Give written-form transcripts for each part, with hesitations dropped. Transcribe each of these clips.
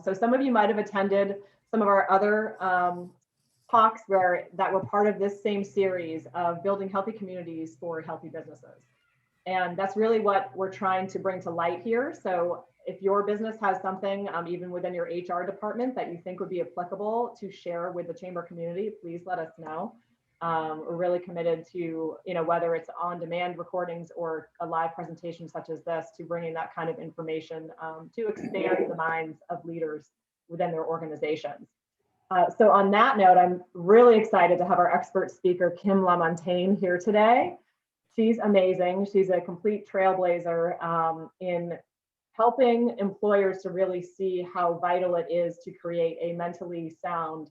So some of you might have attended some of our other talks that were part of this same series of building healthy communities for healthy businesses. And that's really what we're trying to bring to light here. So if your business has something, even within your HR department, that you think would be applicable to share with the chamber community, please let us know. We're really committed to, whether it's on-demand recordings or a live presentation such as this, to bringing that kind of information to expand the minds of leaders within their organizations. So on that note, I'm really excited to have our expert speaker, Kim LaMontagne, here today. She's amazing. She's a complete trailblazer in helping employers to really see how vital it is to create a mentally sound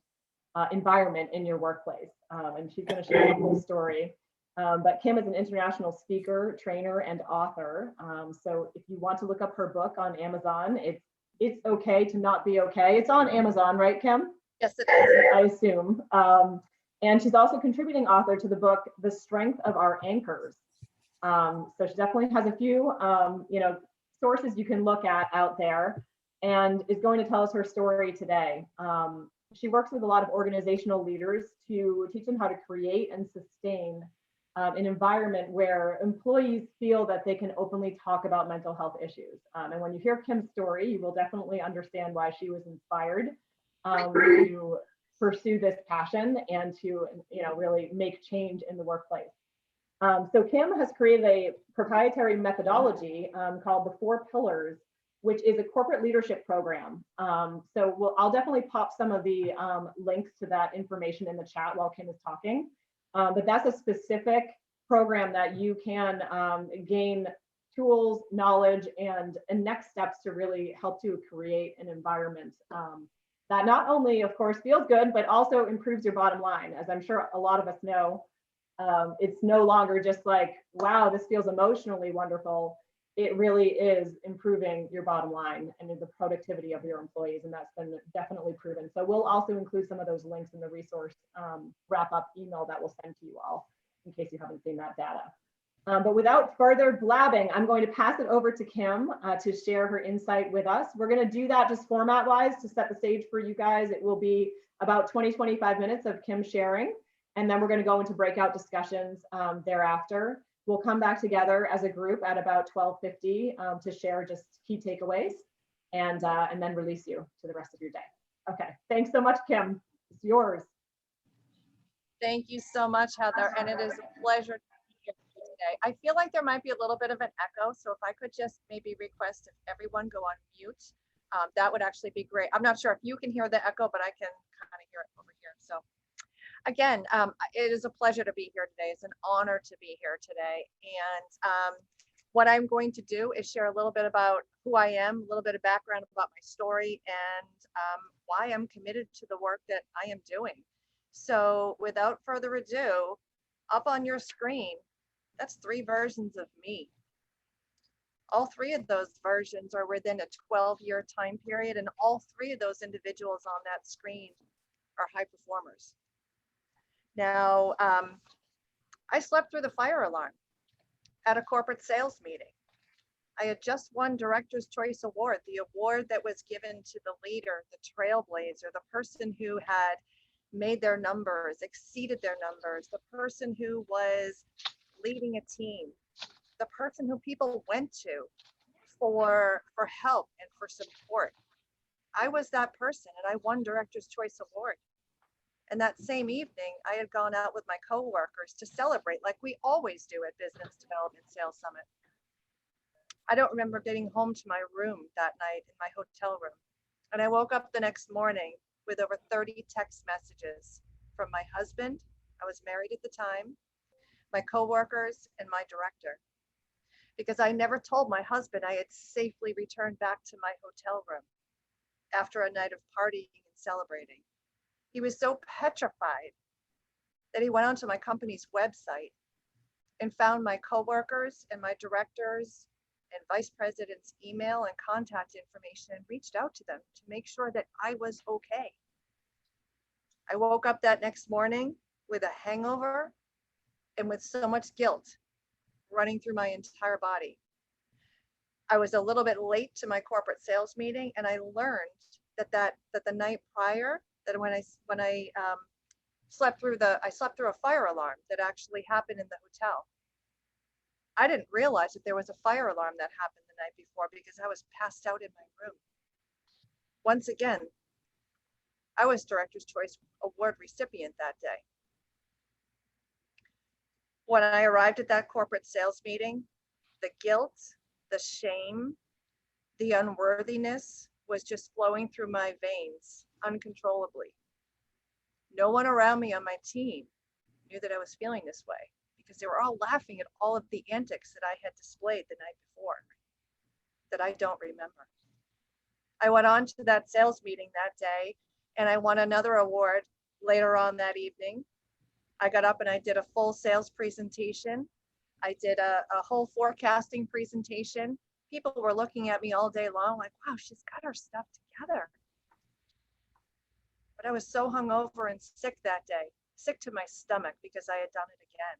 environment in your workplace. And she's going to share the whole story. But Kim is an international speaker, trainer, and author. So if you want to look up her book on Amazon, it's okay to not be okay. It's on Amazon, right, Kim? Yes, it is. I assume. And she's also contributing author to the book, The Strength of Our Anchors. So she definitely has a few, sources you can look at out there, and is going to tell us her story today. She works with a lot of organizational leaders to teach them how to create and sustain an environment where employees feel that they can openly talk about mental health issues. And when you hear Kim's story, you will definitely understand why she was inspired to pursue this passion and to, really make change in the workplace. So Kim has created a proprietary methodology called the 4 Pillars, which is a corporate leadership program. So I'll definitely pop some of the links to that information in the chat while Kim is talking. But that's a specific program that you can gain tools, knowledge, and next steps to really help to create an environment that not only, of course, feels good, but also improves your bottom line. As I'm sure a lot of us know, it's no longer just like, wow, this feels emotionally wonderful. It really is improving your bottom line and the productivity of your employees, and that's been definitely proven. So we'll also include some of those links in the resource wrap-up email that we'll send to you all in case you haven't seen that data. But without further blabbing, I'm going to pass it over to Kim to share her insight with us. We're going to do that just format-wise to set the stage for you guys. It will be about 20-25 minutes of Kim sharing, and then we're going to go into breakout discussions thereafter. We'll come back together as a group at about 12:50 to share just key takeaways, and then release you to the rest of your day. Okay, thanks so much, Kim. It's yours. Thank you so much, Heather, and it is a pleasure to be here today. I feel like there might be a little bit of an echo, so if I could just maybe request if everyone go on mute, that would actually be great. I'm not sure if you can hear the echo, but I can kind of hear it over here. So again, it is a pleasure to be here today. It's an honor to be here today. And what I'm going to do is share a little bit about who I am, a little bit of background about my story, and why I'm committed to the work that I am doing. So without further ado, up on your screen, that's 3 versions of me. All 3 of those versions are within a 12-year time period, and all 3 of those individuals on that screen are high performers. Now, I slept through the fire alarm at a corporate sales meeting. I had just won Director's Choice Award, the award that was given to the leader, the trailblazer, the person who had made their numbers, exceeded their numbers, the person who was leading a team, the person who people went to for help and for support. I was that person, and I won Director's Choice Award. And that same evening, I had gone out with my coworkers to celebrate like we always do at Business Development Sales Summit. I don't remember getting home to my room that night in my hotel room. And I woke up the next morning with over 30 text messages from my husband, I was married at the time, my coworkers, and my director. Because I never told my husband I had safely returned back to my hotel room after a night of partying and celebrating. He was so petrified that he went onto my company's website and found my coworkers and my directors and vice president's email and contact information and reached out to them to make sure that I was okay. I woke up that next morning with a hangover and with so much guilt running through my entire body. I was a little bit late to my corporate sales meeting, and I learned that the night prior, that when I slept through a fire alarm that actually happened in the hotel. I didn't realize that there was a fire alarm that happened the night before because I was passed out in my room. Once again, I was Director's Choice Award recipient that day. When I arrived at that corporate sales meeting, the guilt, the shame, the unworthiness was just flowing through my veins uncontrollably. No one around me on my team knew that I was feeling this way because they were all laughing at all of the antics that I had displayed the night before that I don't remember. I went on to that sales meeting that day and I won another award later on that evening. I got up and I did a full sales presentation. I did a whole forecasting presentation. People were looking at me all day long like, wow, she's got her stuff together. But I was so hungover and sick that day, sick to my stomach because I had done it again.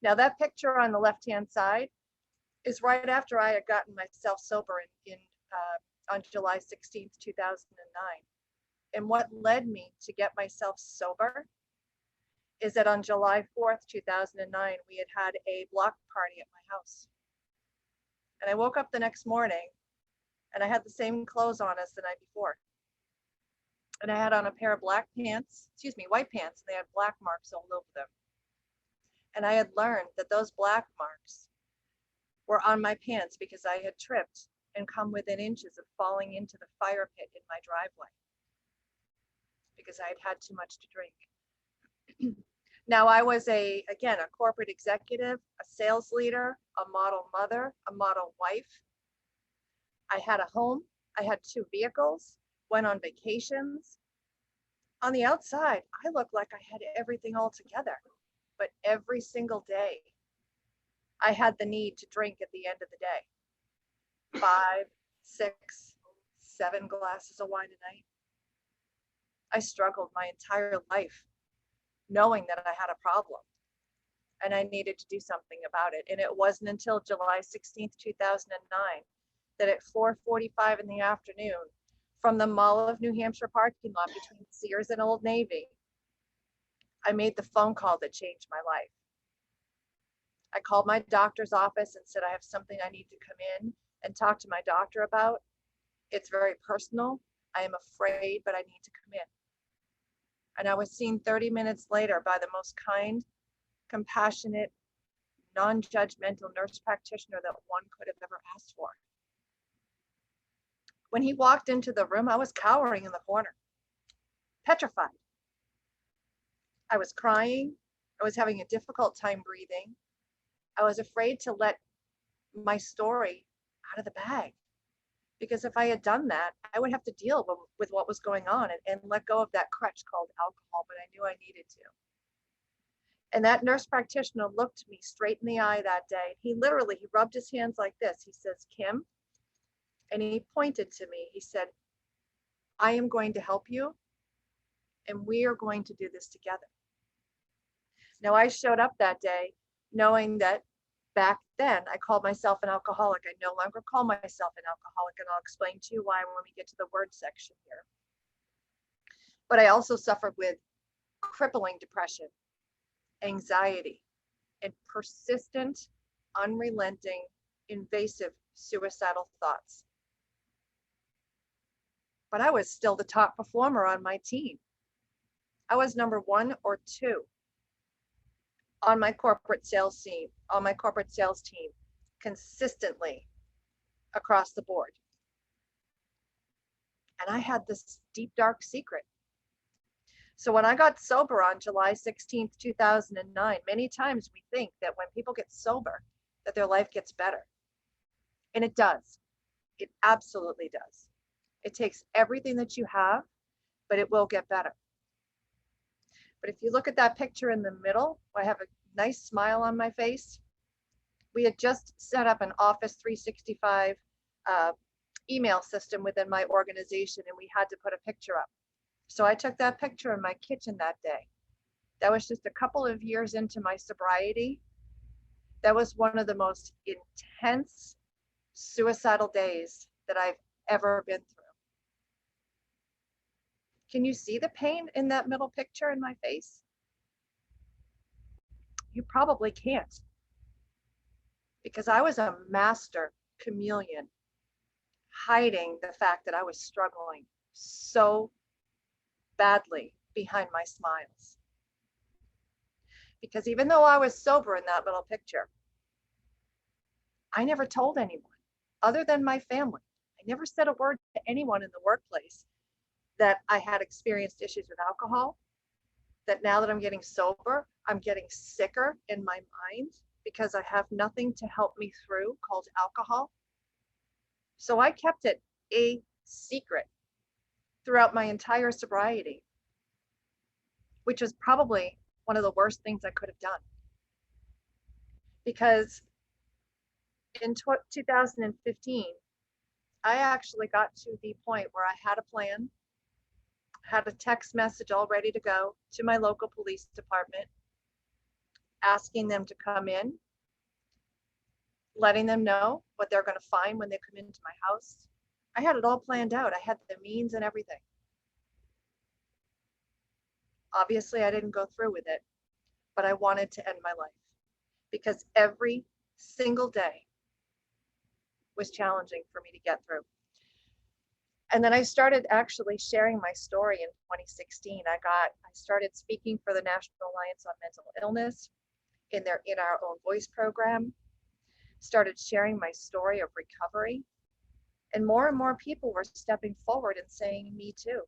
Now that picture on the left-hand side is right after I had gotten myself sober on July 16th, 2009. And what led me to get myself sober is that on July 4th, 2009, we had a block party at my house. And I woke up the next morning and I had the same clothes on as the night before. And I had on a pair of white pants, and they had black marks all over them. And I had learned that those black marks were on my pants because I had tripped and come within inches of falling into the fire pit in my driveway because I had had too much to drink. Now I was again, a corporate executive, a sales leader, a model mother, a model wife. I had a home, I had 2 vehicles, went on vacations. On the outside, I looked like I had everything all together, but every single day, I had the need to drink at the end of the day. 5, 6, 7 glasses of wine a night. I struggled my entire life knowing that I had a problem and I needed to do something about it. And it wasn't until July 16th, 2009, that at 4:45 in the afternoon, from the Mall of New Hampshire parking lot between Sears and Old Navy, I made the phone call that changed my life. I called my doctor's office and said, I have something I need to come in and talk to my doctor about. It's very personal. I am afraid, but I need to come in. And I was seen 30 minutes later by the most kind, compassionate, non-judgmental nurse practitioner that one could have ever asked for. When he walked into the room, I was cowering in the corner, petrified. I was crying. I was having a difficult time breathing. I was afraid to let my story out of the bag. Because if I had done that, I would have to deal with what was going on and let go of that crutch called alcohol, but I knew I needed to. And that nurse practitioner looked me straight in the eye that day. He rubbed his hands like this. He says, Kim, and he pointed to me. He said, I am going to help you, and we are going to do this together. Now, I showed up that day knowing that back then, I called myself an alcoholic. I no longer call myself an alcoholic, and I'll explain to you why when we get to the word section here. But I also suffered with crippling depression, anxiety, and persistent, unrelenting, invasive suicidal thoughts. But I was still the top performer on my team. I was number 1 or 2 on my corporate sales team, consistently across the board. And I had this deep, dark secret. So when I got sober on July 16th, 2009, many times we think that when people get sober, that their life gets better. And it does. It absolutely does. It takes everything that you have, but it will get better. But if you look at that picture in the middle, I have a nice smile on my face. We had just set up an Office 365 email system within my organization, and we had to put a picture up. So I took that picture in my kitchen that day. That was just a couple of years into my sobriety. That was one of the most intense suicidal days that I've ever been through. Can you see the pain in that middle picture in my face? You probably can't, because I was a master chameleon, hiding the fact that I was struggling so badly behind my smiles. Because even though I was sober in that little picture, I never told anyone other than my family. I never said a word to anyone in the workplace that I had experienced issues with alcohol, that now that I'm getting sober, I'm getting sicker in my mind because I have nothing to help me through called alcohol. So I kept it a secret throughout my entire sobriety, which was probably one of the worst things I could have done. Because in 2015, I actually got to the point where I had a plan, had a text message all ready to go to my local police department, asking them to come in, letting them know what they're going to find when they come into my house. I had it all planned out. I had the means and everything. Obviously, I didn't go through with it, but I wanted to end my life because every single day was challenging for me to get through. And then I started actually sharing my story in 2016. I started speaking for the National Alliance on Mental Illness in our own voice program, started sharing my story of recovery. And more people were stepping forward and saying, me too.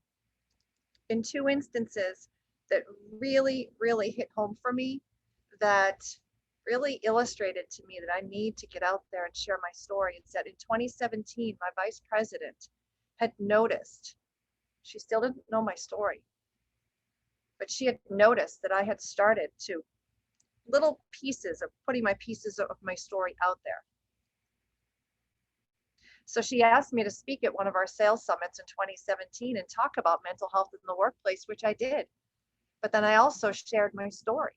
In two instances that really, really hit home for me, that really illustrated to me that I need to get out there and share my story. And said in 2017, my vice president had noticed, she still didn't know my story, but she had noticed that I had started to little pieces of putting my pieces of my story out there. So she asked me to speak at one of our sales summits in 2017 and talk about mental health in the workplace, which I did. But then I also shared my story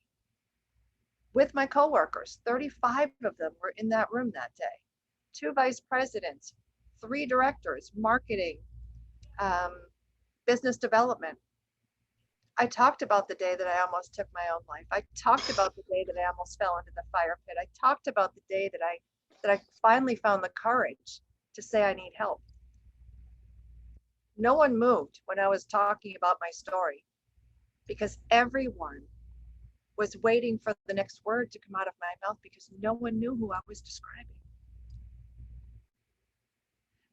with my coworkers. 35 of them were in that room that day. 2 vice presidents, 3 directors, marketing, business development. I talked about the day that I almost took my own life. I talked about the day that I almost fell into the fire pit. I talked about the day that I finally found the courage to say I need help. No one moved when I was talking about my story because everyone was waiting for the next word to come out of my mouth because no one knew who I was describing.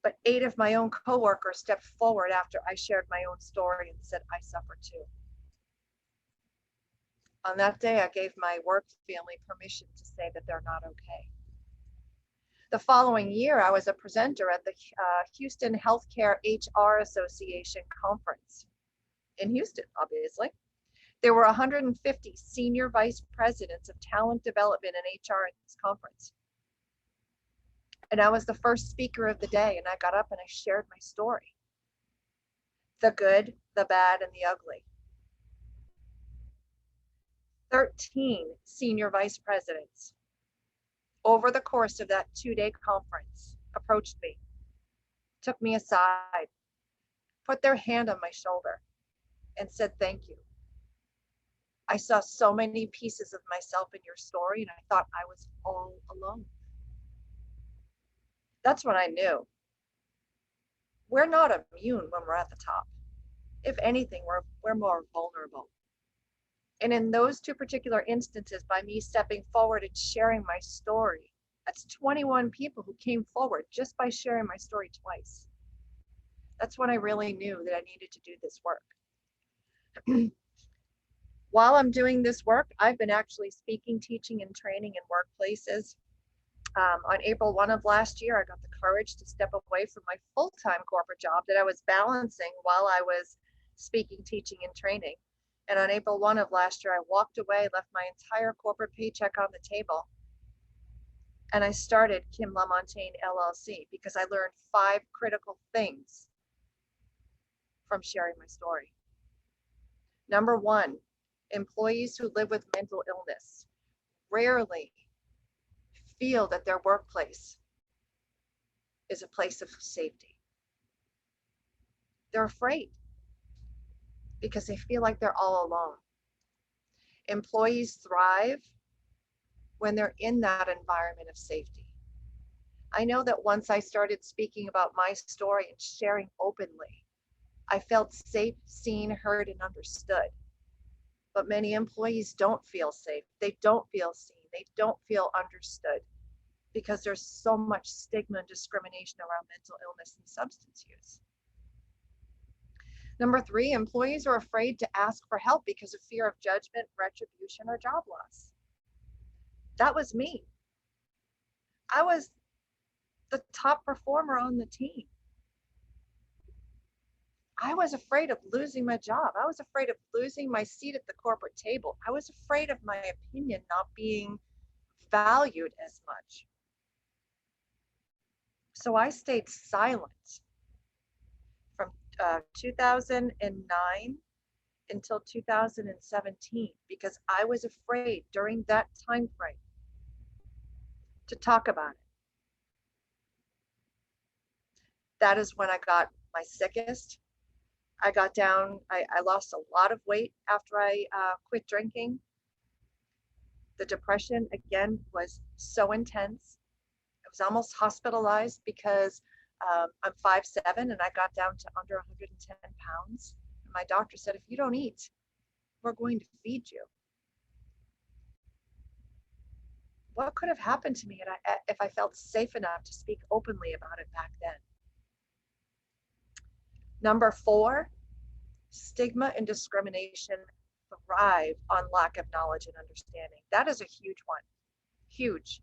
But 8 of my own coworkers stepped forward after I shared my own story and said, I suffer too. On that day, I gave my work family permission to say that they're not okay. The following year, I was a presenter at the Houston Healthcare HR Association conference in Houston, obviously. There were 150 senior vice presidents of talent development and HR at this conference. And I was the first speaker of the day, and I got up and I shared my story. The good, the bad, and the ugly. 13 senior vice presidents over the course of that 2-day conference approached me, took me aside, put their hand on my shoulder, and said, thank you. I saw so many pieces of myself in your story, and I thought I was all alone. That's when I knew. We're not immune when we're at the top. If anything, we're more vulnerable. And in those 2 particular instances, by me stepping forward and sharing my story, that's 21 people who came forward just by sharing my story twice. That's when I really knew that I needed to do this work. While I'm doing this work, I've been actually speaking, teaching, and training in workplaces. On April 1 of last year, I got the courage to step away from my full-time corporate job that I was balancing while I was speaking, teaching, and training. And on April 1 of last year, I walked away, left my entire corporate paycheck on the table, and I started Kim LaMontagne LLC because I learned 5 critical things from sharing my story. Number 1, employees who live with mental illness rarely feel that their workplace is a place of safety. They're afraid because they feel like they're all alone. Employees thrive when they're in that environment of safety. I know that once I started speaking about my story and sharing openly, I felt safe, seen, heard, and understood. But many employees don't feel safe. They don't feel seen. They don't feel understood because there's so much stigma and discrimination around mental illness and substance use. Number 3, employees are afraid to ask for help because of fear of judgment, retribution, or job loss. That was me. I was the top performer on the team. I was afraid of losing my job. I was afraid of losing my seat at the corporate table. I was afraid of my opinion not being valued as much. So I stayed silent from 2009 until 2017 because I was afraid during that time frame to talk about it. That is when I got my sickest. I got down, I lost a lot of weight after I quit drinking. The depression, again, was so intense. I was almost hospitalized because I'm 5'7" and I got down to under 110 pounds. And my doctor said, if you don't eat, we're going to feed you. What could have happened to me if I felt safe enough to speak openly about it back then? Number 4, stigma and discrimination thrive on lack of knowledge and understanding. That is a huge one, huge.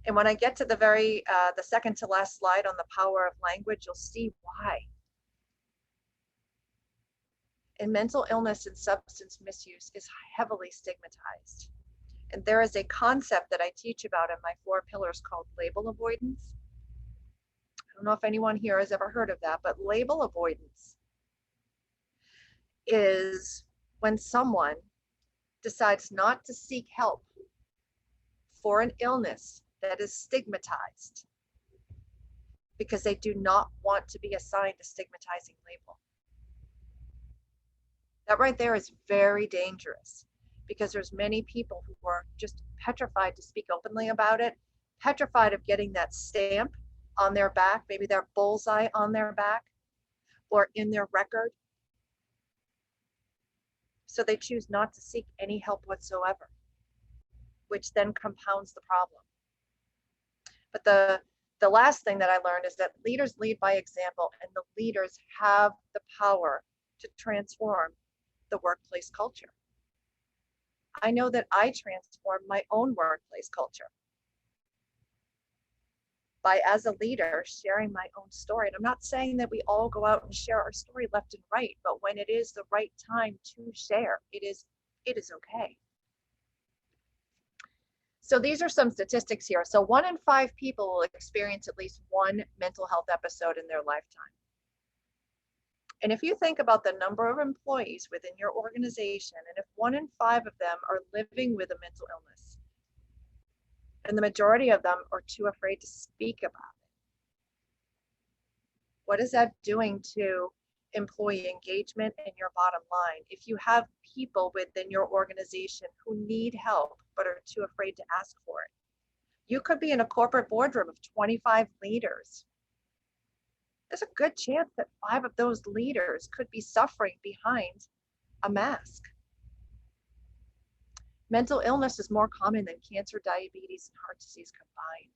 And when I get to the second to last slide on the power of language, you'll see why. And mental illness and substance misuse is heavily stigmatized. And there is a concept that I teach about in my 4 pillars called label avoidance. I don't know if anyone here has ever heard of that, but label avoidance is when someone decides not to seek help for an illness that is stigmatized because they do not want to be assigned a stigmatizing label. That right there is very dangerous because there's many people who are just petrified to speak openly about it, petrified of getting that stamp on their back, maybe their bullseye on their back or in their record. So they choose not to seek any help whatsoever, which then compounds the problem. But the last thing that I learned is that leaders lead by example, and the leaders have the power to transform the workplace culture. I know that I transformed my own workplace culture by, as a leader, sharing my own story. And I'm not saying that we all go out and share our story left and right, but when it is the right time to share, it is okay. So these are some statistics here. So 1 in 5 people will experience at least one mental health episode in their lifetime. And if you think about the number of employees within your organization, and if 1 in 5 of them are living with a mental illness, and the majority of them are too afraid to speak about it, what is that doing to employee engagement and your bottom line? If you have people within your organization who need help but are too afraid to ask for it, you could be in a corporate boardroom of 25 leaders. There's a good chance that 5 of those leaders could be suffering behind a mask. Mental illness is more common than cancer, diabetes, and heart disease combined.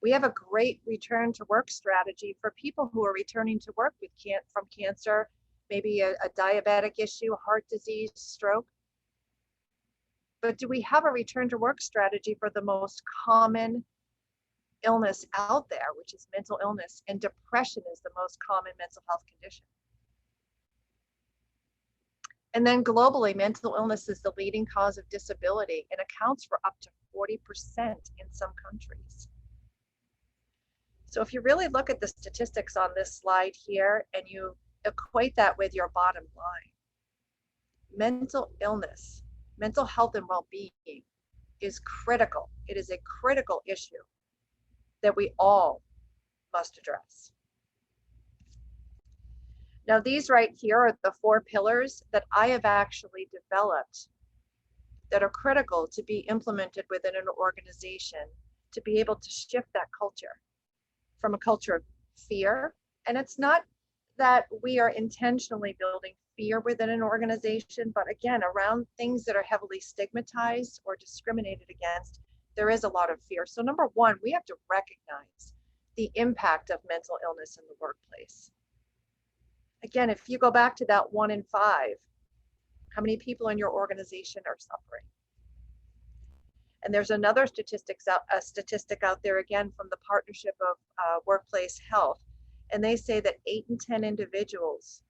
We have a great return to work strategy for people who are returning to work with from cancer, maybe a diabetic issue, heart disease, stroke. But do we have a return to work strategy for the most common illness out there, which is mental illness? And depression is the most common mental health condition. And then globally, mental illness is the leading cause of disability and accounts for up to 40% in some countries. So if you really look at the statistics on this slide here and you equate that with your bottom line, mental illness, mental health and well-being is critical. It is a critical issue that we all must address. Now, these right here are the 4 pillars that I have actually developed that are critical to be implemented within an organization to be able to shift that culture from a culture of fear. And it's not that we are intentionally building fear within an organization, but again, around things that are heavily stigmatized or discriminated against, there is a lot of fear. So number 1, we have to recognize the impact of mental illness in the workplace. Again, if you go back to that 1 in 5, how many people in your organization are suffering? And there's another statistic out there again from the Partnership of Workplace Health, and they say that 8 in 10 individuals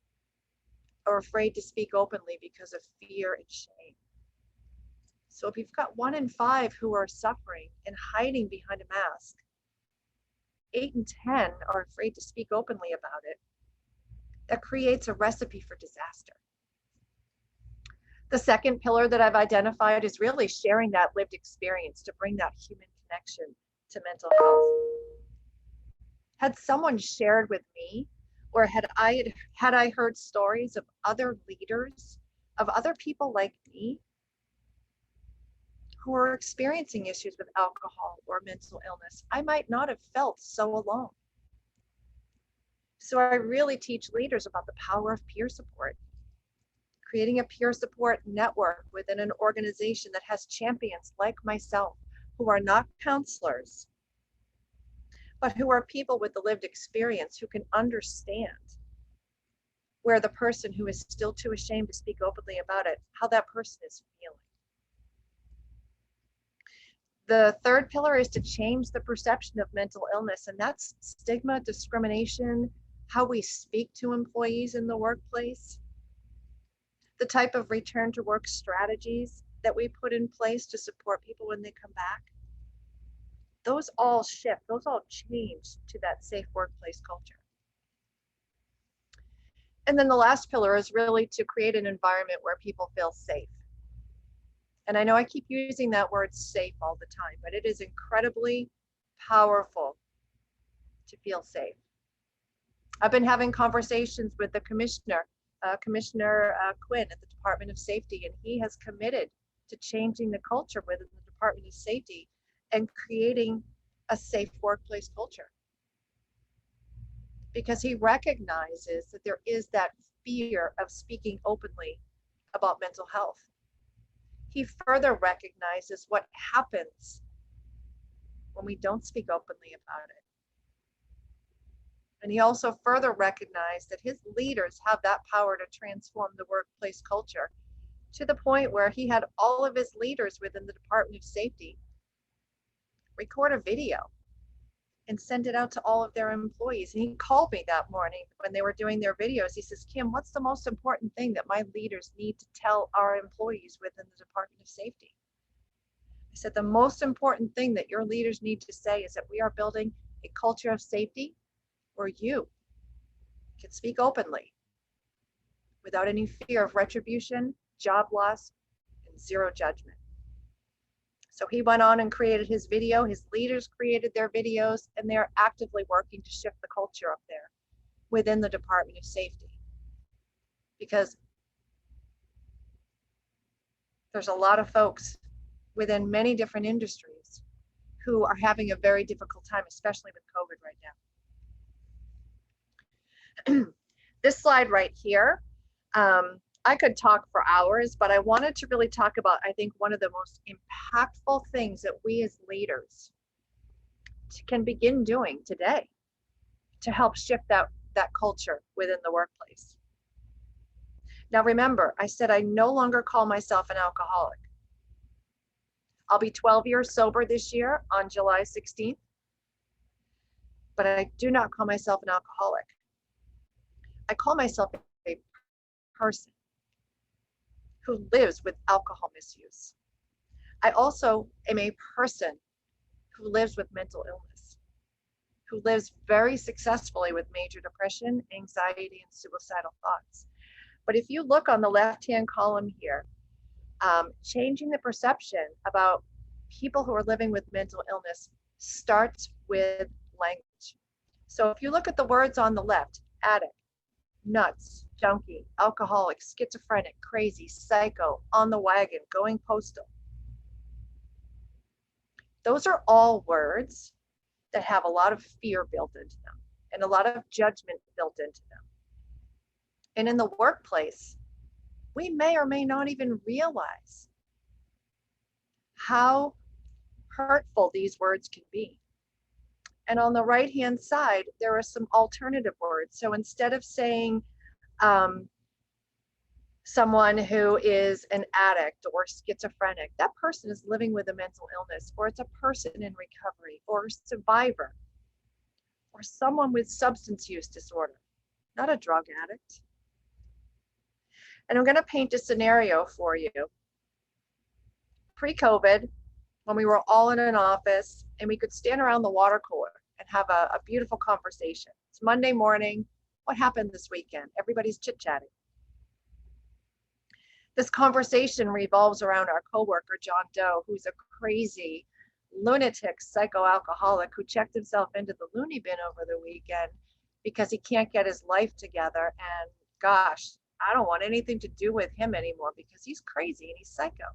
are afraid to speak openly because of fear and shame. So if you've got 1 in 5 who are suffering and hiding behind a mask, 8 in 10 are afraid to speak openly about it, that creates a recipe for disaster. The second pillar that I've identified is really sharing that lived experience to bring that human connection to mental health. Had someone shared with me, or had I heard stories of other leaders, of other people like me who are experiencing issues with alcohol or mental illness, I might not have felt so alone. So I really teach leaders about the power of peer support, creating a peer support network within an organization that has champions like myself who are not counselors, but who are people with the lived experience who can understand where the person who is still too ashamed to speak openly about it, how that person is feeling. The third pillar is to change the perception of mental illness, and that's stigma, discrimination, how we speak to employees in the workplace, the type of return to work strategies that we put in place to support people when they come back. Those all shift, those all change to that safe workplace culture. And then the last pillar is really to create an environment where people feel safe. And I know I keep using that word safe all the time, but it is incredibly powerful to feel safe. I've been having conversations with the Commissioner Quinn at the Department of Safety, and he has committed to changing the culture within the Department of Safety and creating a safe workplace culture. Because he recognizes that there is that fear of speaking openly about mental health. He further recognizes what happens when we don't speak openly about it. And he also further recognized that his leaders have that power to transform the workplace culture to the point where he had all of his leaders within the Department of Safety record a video and send it out to all of their employees. And he called me that morning when they were doing their videos. He says, Kim, what's the most important thing that my leaders need to tell our employees within the Department of Safety? I said, the most important thing that your leaders need to say is that we are building a culture of safety where you can speak openly without any fear of retribution, job loss, and zero judgment. So he went on and created his video. His leaders created their videos, and they're actively working to shift the culture up there within the Department of Safety. Because there's a lot of folks within many different industries who are having a very difficult time, especially with COVID right now. This slide right here, I could talk for hours, but I wanted to really talk about, I think, one of the most impactful things that we as leaders can begin doing today to help shift that culture within the workplace. Now, remember, I said I no longer call myself an alcoholic. I'll be 12 years sober this year on July 16th, but I do not call myself an alcoholic. I call myself a person who lives with alcohol misuse. I also am a person who lives with mental illness, who lives very successfully with major depression, anxiety, and suicidal thoughts. But if you look on the left-hand column here, changing the perception about people who are living with mental illness starts with language. So if you look at the words on the left, addict, nuts, junkie, alcoholic, schizophrenic, crazy, psycho, on the wagon, going postal. Those are all words that have a lot of fear built into them and a lot of judgment built into them. And in the workplace, we may or may not even realize how hurtful these words can be. And on the right-hand side, there are some alternative words. So instead of saying someone who is an addict or schizophrenic, that person is living with a mental illness, or it's a person in recovery, or a survivor, or someone with substance use disorder, not a drug addict. And I'm going to paint a scenario for you. Pre-COVID, when we were all in an office and we could stand around the water cooler and have a beautiful conversation. It's Monday morning. What happened this weekend? Everybody's chit-chatting. This conversation revolves around our coworker, John Doe, who's a crazy lunatic psychoalcoholic who checked himself into the loony bin over the weekend because he can't get his life together. And gosh, I don't want anything to do with him anymore because he's crazy and he's psycho.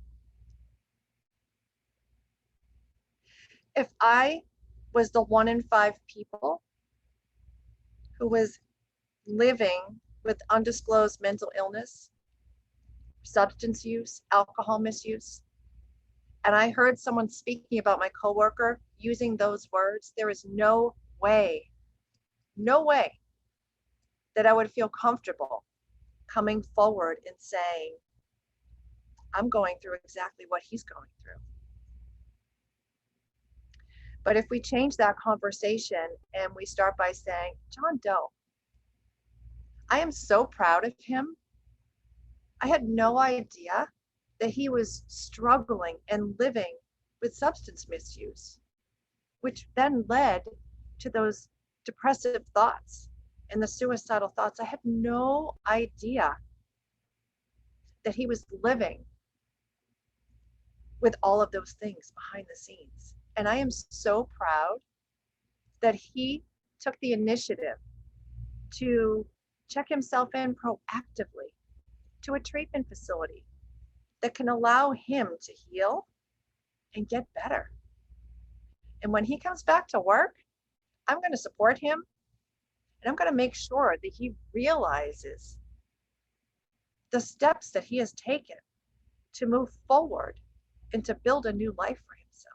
If I was the 1 in 5 people who was living with undisclosed mental illness, substance use, alcohol misuse, and I heard someone speaking about my coworker using those words, there is no way that I would feel comfortable coming forward and saying, I'm going through exactly what he's going through. But if we change that conversation and we start by saying, John Doe, I am so proud of him. I had no idea that he was struggling and living with substance misuse, which then led to those depressive thoughts and the suicidal thoughts. I had no idea that he was living with all of those things behind the scenes. And I am so proud that he took the initiative to check himself in proactively to a treatment facility that can allow him to heal and get better. And when he comes back to work, I'm going to support him, and I'm going to make sure that he realizes the steps that he has taken to move forward and to build a new life for himself.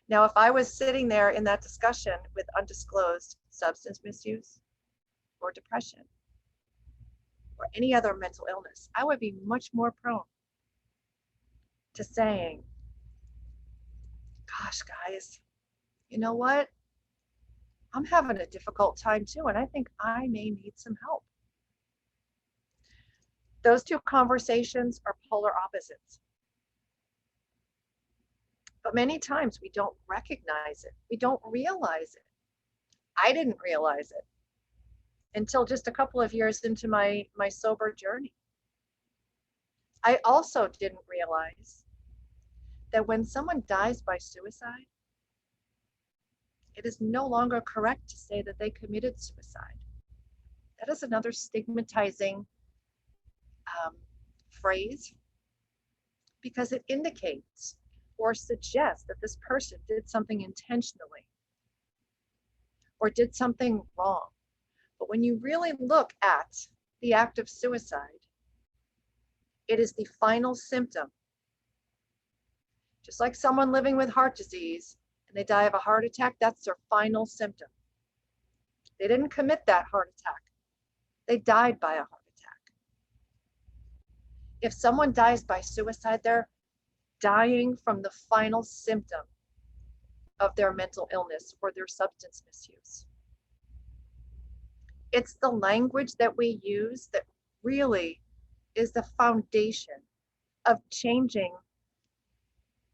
Now, if I was sitting there in that discussion with undisclosed substance misuse or depression or any other mental illness, I would be much more prone to saying, gosh, guys, you know what? I'm having a difficult time too, and I think I may need some help. Those two conversations are polar opposites. But many times we don't recognize it. We don't realize it. I didn't realize it until just a couple of years into my sober journey. I also didn't realize that when someone dies by suicide, it is no longer correct to say that they committed suicide. That is another stigmatizing phrase because it indicates or suggests that this person did something intentionally or did something wrong. But when you really look at the act of suicide, it is the final symptom. Just like someone living with heart disease and they die of a heart attack, that's their final symptom. They didn't commit that heart attack. They died by a heart attack. If someone dies by suicide, they're dying from the final symptom of their mental illness or their substance misuse. It's the language that we use that really is the foundation of changing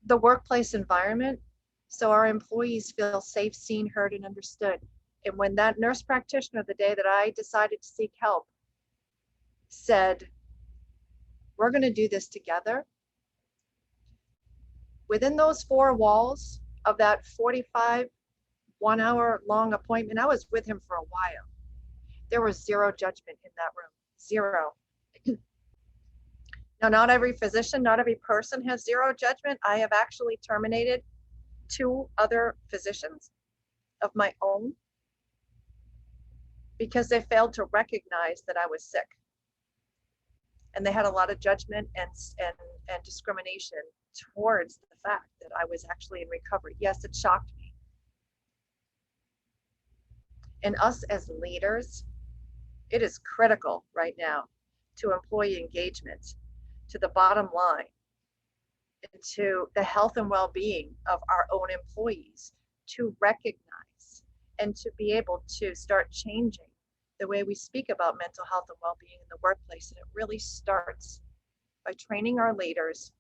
the workplace environment so our employees feel safe, seen, heard, and understood. And when that nurse practitioner, the day that I decided to seek help, said, we're going to do this together, within those four walls of that 45 1-hour long appointment, I was with him for a while. There was zero judgment in that room, zero. Now, not every physician, not every person has zero judgment. I have actually terminated 2 other physicians of my own because they failed to recognize that I was sick. And they had a lot of judgment and discrimination towards the fact that I was actually in recovery. Yes, it shocked me. And us as leaders, it is critical right now to employee engagement, to the bottom line, and to the health and well-being of our own employees, to recognize and to be able to start changing the way we speak about mental health and well-being in the workplace. And it really starts by training our leaders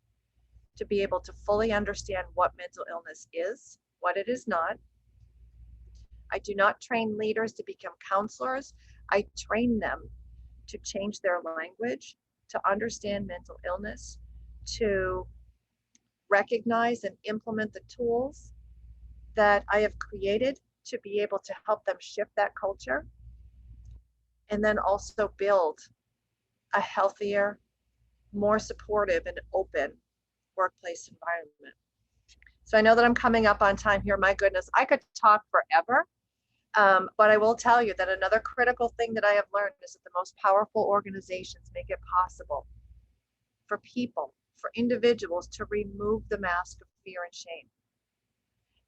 to be able to fully understand what mental illness is, what it is not. I do not train leaders to become counselors. I train them to change their language, to understand mental illness, to recognize and implement the tools that I have created to be able to help them shift that culture, and then also build a healthier, more supportive and open workplace environment. So I know that I'm coming up on time here. My goodness, I could talk forever. But I will tell you that another critical thing that I have learned is that the most powerful organizations make it possible for people, for individuals to remove the mask of fear and shame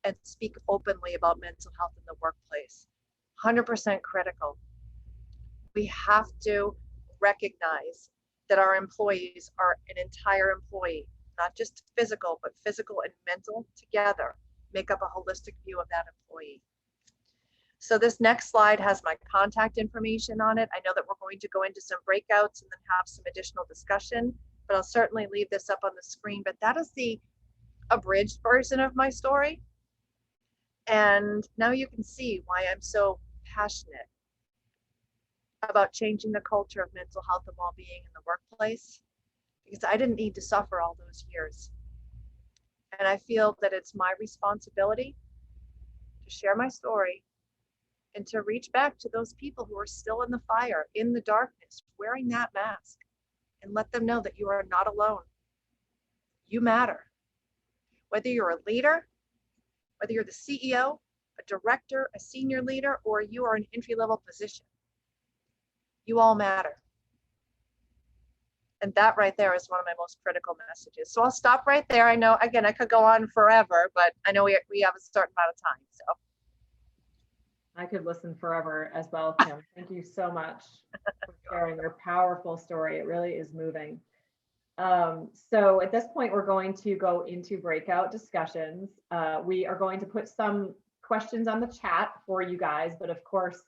and speak openly about mental health in the workplace. 100% critical. We have to recognize that our employees are an entire employee, not just physical, but physical and mental together make up a holistic view of that employee. So this next slide has my contact information on it. I know that we're going to go into some breakouts and then have some additional discussion, but I'll certainly leave this up on the screen. But that is the abridged version of my story. And now you can see why I'm so passionate about changing the culture of mental health and well-being in the workplace, because I didn't need to suffer all those years. And I feel that it's my responsibility to share my story and to reach back to those people who are still in the fire, in the darkness, wearing that mask, and let them know that you are not alone. You matter. Whether you're a leader, whether you're the CEO, a director, a senior leader, or you are an entry-level position, you all matter. And that right there is one of my most critical messages. So I'll stop right there. I know, again, I could go on forever, but I know we have a certain amount of time, so. I could listen forever as well, Kim. Thank you so much for sharing your powerful story. It really is moving. So at this point, we're going to go into breakout discussions. We are going to put some questions on the chat for you guys, but of course,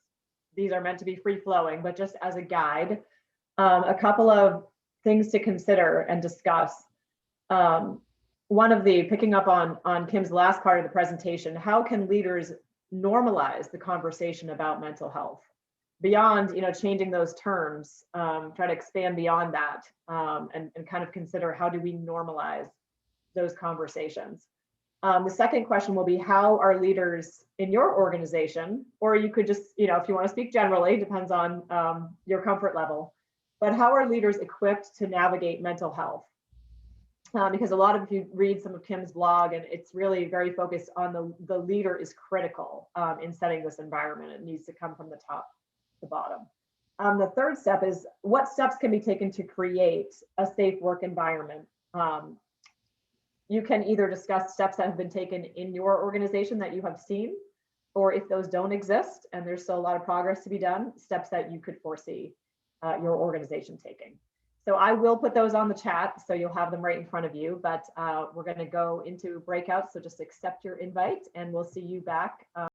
these are meant to be free flowing, but just as a guide, a couple of things to consider and discuss. One of the, picking up on Kim's last part of the presentation, how can leaders normalize the conversation about mental health beyond, changing those terms, try to expand beyond that, and kind of consider how do we normalize those conversations. The second question will be, how are leaders in your organization, or you could just, if you want to speak generally, depends on your comfort level, but how are leaders equipped to navigate mental health? Because a lot of you read some of Kim's blog, and it's really very focused on the leader is critical in setting this environment. It needs to come from the top to bottom. The third step is, what steps can be taken to create a safe work environment? You can either discuss steps that have been taken in your organization that you have seen, or if those don't exist and there's still a lot of progress to be done, steps that you could foresee your organization taking. So I will put those on the chat, so you'll have them right in front of you, but we're going to go into breakouts. So just accept your invite and we'll see you back.